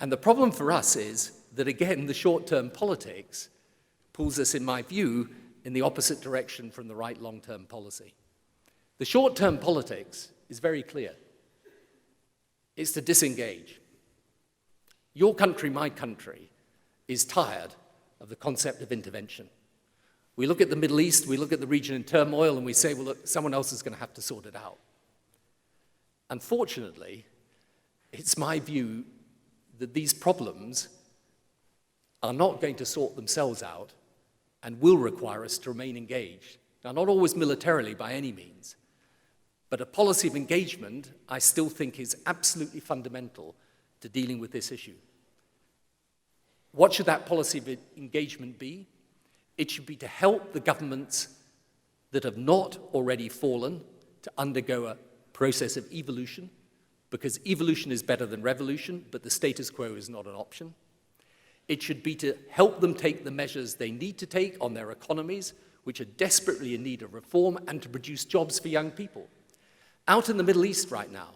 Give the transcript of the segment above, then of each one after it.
And the problem for us is that, again, the short-term politics pulls us, in my view, in the opposite direction from the right long-term policy. The short-term politics is very clear. It's to disengage. Your country, my country, is tired of the concept of intervention. We look at the Middle East, we look at the region in turmoil, and we say, well, look, someone else is going to have to sort it out. Unfortunately, it's my view that these problems are not going to sort themselves out and will require us to remain engaged. Now, not always militarily by any means, but a policy of engagement I still think is absolutely fundamental to dealing with this issue. What should that policy of engagement be? It should be to help the governments that have not already fallen to undergo a process of evolution, because evolution is better than revolution, but the status quo is not an option. It should be to help them take the measures they need to take on their economies, which are desperately in need of reform, and to produce jobs for young people. Out in the Middle East right now,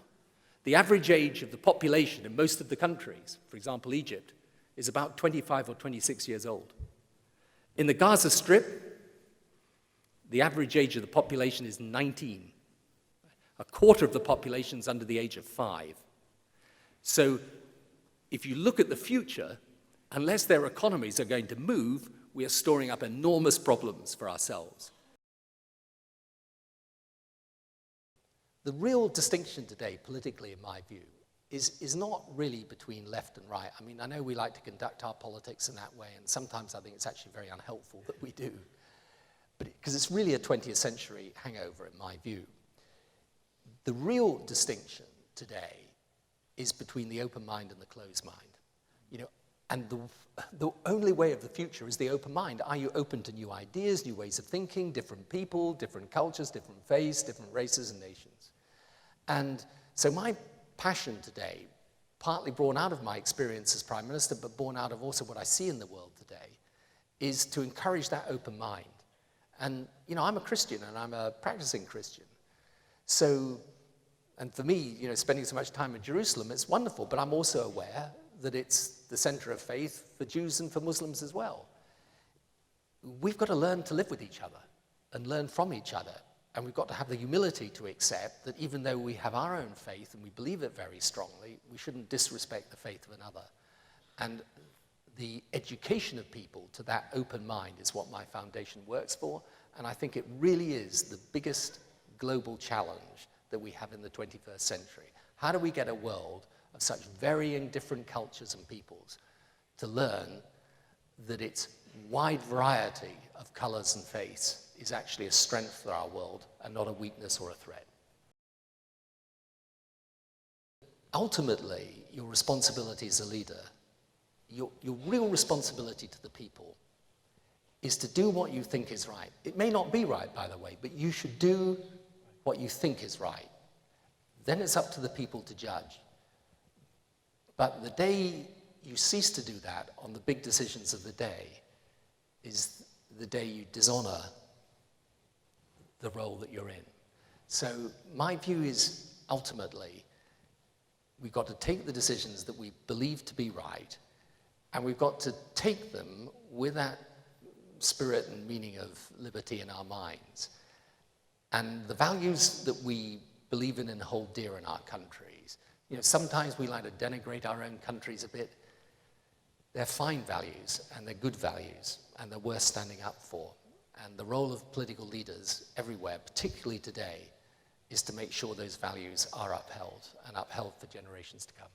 the average age of the population in most of the countries, for example, Egypt, is about 25 or 26 years old. In the Gaza Strip, the average age of the population is 19. A quarter of the population is under the age of 5. So if you look at the future, unless their economies are going to move, we are storing up enormous problems for ourselves. The real distinction today, politically, in my view, is not really between left and right. I mean, I know we like to conduct our politics in that way, and sometimes I think it's actually very unhelpful that we do, because it's really a 20th century hangover, in my view. The real distinction today is between the open mind and the closed mind. You know, and the only way of the future is the open mind. Are you open to new ideas, new ways of thinking, different people, different cultures, different faiths, different races and nations? And so my passion today, partly born out of my experience as Prime Minister, but born out of also what I see in the world today, is to encourage that open mind. And, you know, I'm a Christian, and I'm a practicing Christian. So, and for me, you know, spending so much time in Jerusalem, it's wonderful, but I'm also aware that it's the center of faith for Jews and for Muslims as well. We've got to learn to live with each other and learn from each other. And we've got to have the humility to accept that even though we have our own faith and we believe it very strongly, we shouldn't disrespect the faith of another. And the education of people to that open mind is what my foundation works for. And I think it really is the biggest global challenge that we have in the 21st century. How do we get a world of such varying different cultures and peoples to learn that its wide variety of colors and faiths is actually a strength for our world and not a weakness or a threat? Ultimately, your responsibility as a leader, your real responsibility to the people, is to do what you think is right. It may not be right, by the way, but you should do what you think is right. Then it's up to the people to judge. But the day you cease to do that on the big decisions of the day is the day you dishonor the role that you're in. So my view is, ultimately, we've got to take the decisions that we believe to be right, and we've got to take them with that spirit and meaning of liberty in our minds. And the values that we believe in and hold dear in our countries, you know, sometimes we like to denigrate our own countries a bit. They're fine values, and they're good values, and they're worth standing up for. And the role of political leaders everywhere, particularly today, is to make sure those values are upheld, and upheld for generations to come.